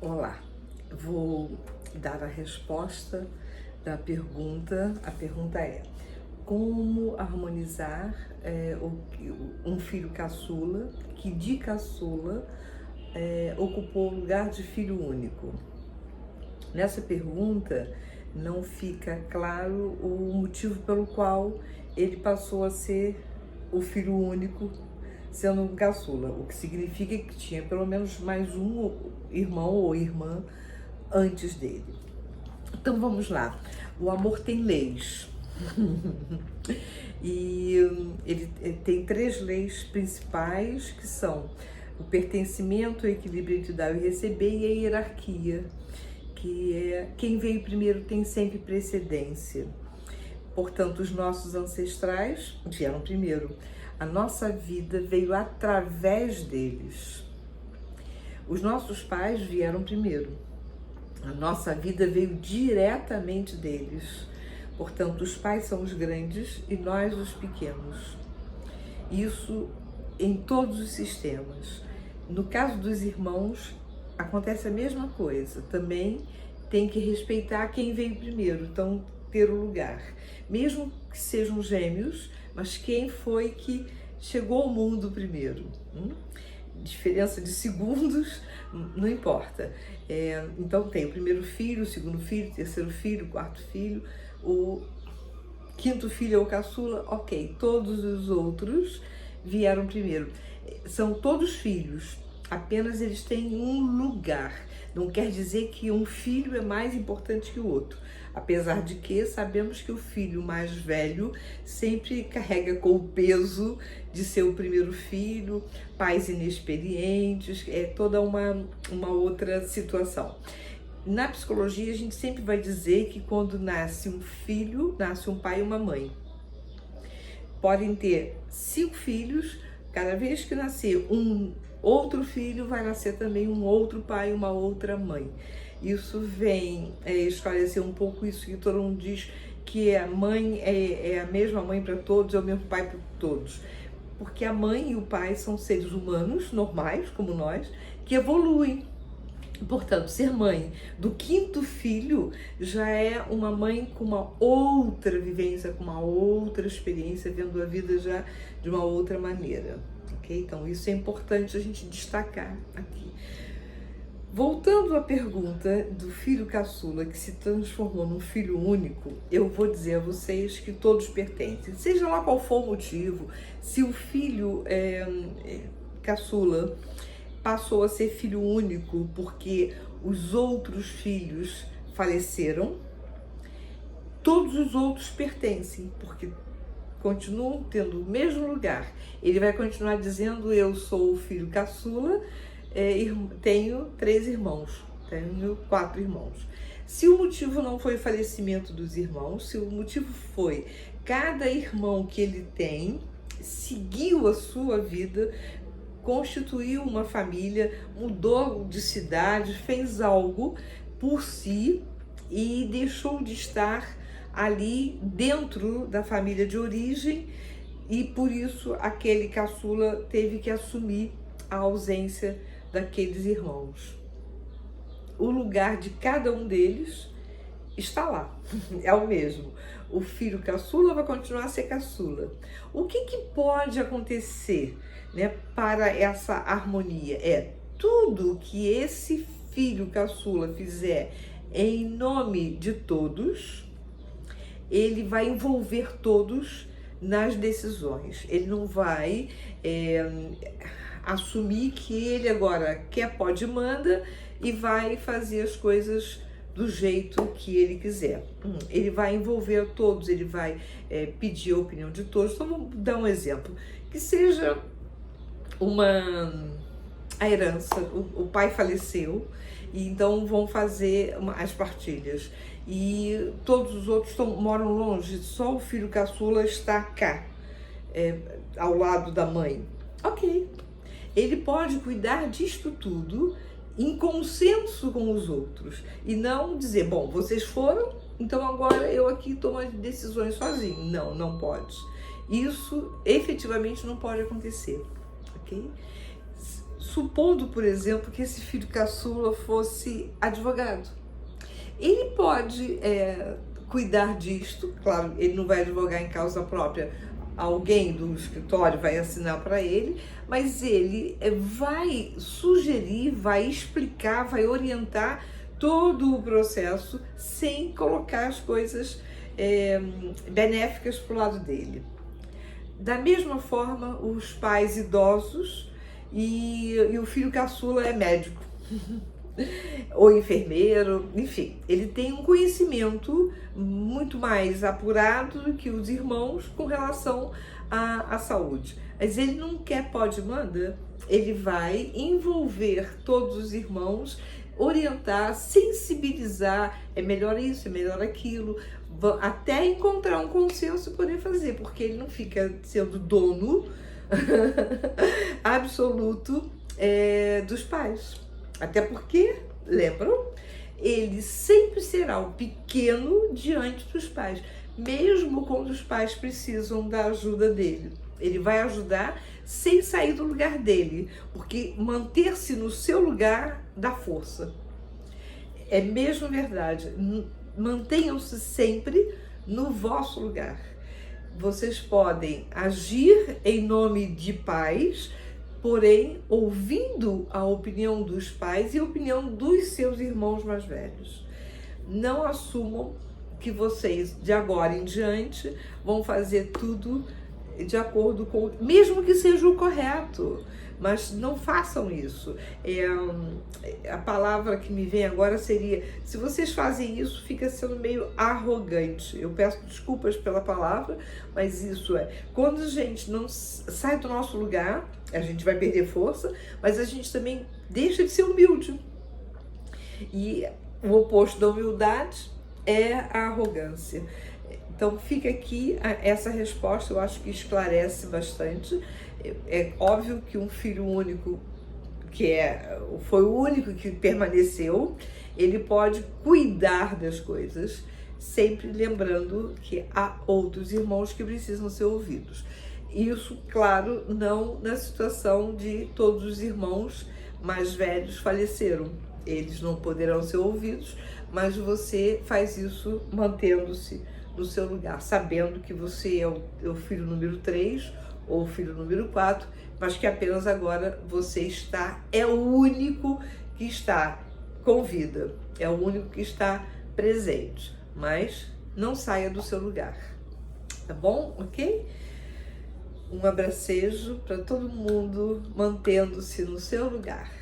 Olá, vou dar a resposta da pergunta. A pergunta é: como harmonizar um filho caçula que de caçula ocupou o lugar de filho único? Nessa pergunta não fica claro o motivo pelo qual ele passou a ser o filho único, sendo um caçula, o que significa que tinha pelo menos mais um irmão ou irmã antes dele. Então vamos lá. O amor tem leis. E ele tem três leis principais, que são o pertencimento, o equilíbrio entre dar e receber, e a hierarquia, que é quem veio primeiro tem sempre precedência. Portanto, os nossos ancestrais vieram primeiro. A nossa vida veio através deles. Os nossos pais vieram primeiro. A nossa vida veio diretamente deles. Portanto, os pais são os grandes e nós os pequenos. Isso em todos os sistemas. No caso dos irmãos, acontece a mesma coisa. Também tem que respeitar quem veio primeiro, então ter o lugar. Mesmo que sejam gêmeos, mas quem foi que chegou ao mundo primeiro? Diferença de segundos, não importa. Então tem o primeiro filho, o segundo filho, o terceiro filho, o quarto filho, o quinto filho é o caçula, ok. Todos os outros vieram primeiro. São todos filhos, apenas eles têm um lugar. Não quer dizer que um filho é mais importante que o outro. Apesar de que sabemos que o filho mais velho sempre carrega com o peso de ser o primeiro filho, pais inexperientes, é toda uma outra situação. Na psicologia, a gente sempre vai dizer que quando nasce um filho, nasce um pai e uma mãe. Podem ter 5 filhos, cada vez que nascer um outro filho, vai nascer também um outro pai e uma outra mãe. Isso vem esclarecer um pouco isso que todo mundo diz, que a mãe é a mesma mãe para todos, é o mesmo pai para todos. Porque a mãe e o pai são seres humanos, normais, como nós, que evoluem. Portanto, ser mãe do quinto filho já é uma mãe com uma outra vivência, com uma outra experiência, vendo a vida já de uma outra maneira. Ok? Então, isso é importante a gente destacar aqui. Voltando à pergunta do filho caçula que se transformou num filho único, eu vou dizer a vocês que todos pertencem. Seja lá qual for o motivo, se o filho caçula passou a ser filho único porque os outros filhos faleceram, todos os outros pertencem, porque continuam tendo o mesmo lugar. Ele vai continuar dizendo: eu sou o filho caçula, tenho 3 irmãos, tenho 4 irmãos. Se o motivo não foi o falecimento dos irmãos, se o motivo foi cada irmão que ele tem seguiu a sua vida, constituiu uma família, mudou de cidade, fez algo por si e deixou de estar ali dentro da família de origem, e por isso aquele caçula teve que assumir a ausência daqueles irmãos. O lugar de cada um deles está lá, é o mesmo. O filho caçula vai continuar a ser caçula. O que pode acontecer, né, para essa harmonia? É tudo que esse filho caçula fizer em nome de todos, ele vai envolver todos nas decisões. Ele não vai assumir que ele agora quer, pode, manda e vai fazer as coisas do jeito que ele quiser. Ele vai envolver todos, ele vai pedir a opinião de todos. Então vamos dar um exemplo, que seja a herança. O pai faleceu e então vão fazer as partilhas e todos os outros moram longe, só o filho caçula está cá, ao lado da mãe. Ok, ele pode cuidar disto tudo em consenso com os outros e não dizer: bom, vocês foram, então agora eu aqui tomo as decisões sozinho. Não, não pode. Isso efetivamente não pode acontecer, ok? supondo, por exemplo, que esse filho caçula fosse advogado. Ele pode cuidar disto, claro, ele não vai advogar em causa própria, alguém do escritório vai assinar para ele, mas ele vai sugerir, vai explicar, vai orientar todo o processo sem colocar as coisas benéficas para o lado dele. Da mesma forma, os pais idosos e o filho caçula é médico ou enfermeiro, enfim, ele tem um conhecimento muito mais apurado do que os irmãos com relação à saúde. Mas ele não quer pode manda, ele vai envolver todos os irmãos, orientar, sensibilizar, é melhor isso, é melhor aquilo, até encontrar um consenso e poder fazer, porque ele não fica sendo dono absoluto dos pais. Até porque, lembram? Ele sempre será o pequeno diante dos pais, mesmo quando os pais precisam da ajuda dele. Ele vai ajudar sem sair do lugar dele, porque manter-se no seu lugar dá força. É mesmo verdade. Mantenham-se sempre no vosso lugar. Vocês podem agir em nome de pais, porém ouvindo a opinião dos pais e a opinião dos seus irmãos mais velhos. Não assumam que vocês, de agora em diante, vão fazer tudo de acordo com, mesmo que seja o correto, mas não façam isso. A palavra que me vem agora seria, se vocês fazem isso, fica sendo meio arrogante. Eu peço desculpas pela palavra, mas isso quando a gente não sai do nosso lugar, a gente vai perder força, mas a gente também deixa de ser humilde. E o oposto da humildade é a arrogância. Então fica aqui essa resposta, eu acho que esclarece bastante. É óbvio que um filho único, foi o único que permaneceu, ele pode cuidar das coisas, sempre lembrando que há outros irmãos que precisam ser ouvidos. Isso, claro, não na situação de todos os irmãos mais velhos faleceram. Eles não poderão ser ouvidos, mas você faz isso mantendo-se no seu lugar, sabendo que você é o filho número 3 ou o filho número 4, mas que apenas agora você é o único que está com vida, é o único que está presente, mas não saia do seu lugar, tá bom? Ok? Um abracejo para todo mundo, mantendo-se no seu lugar.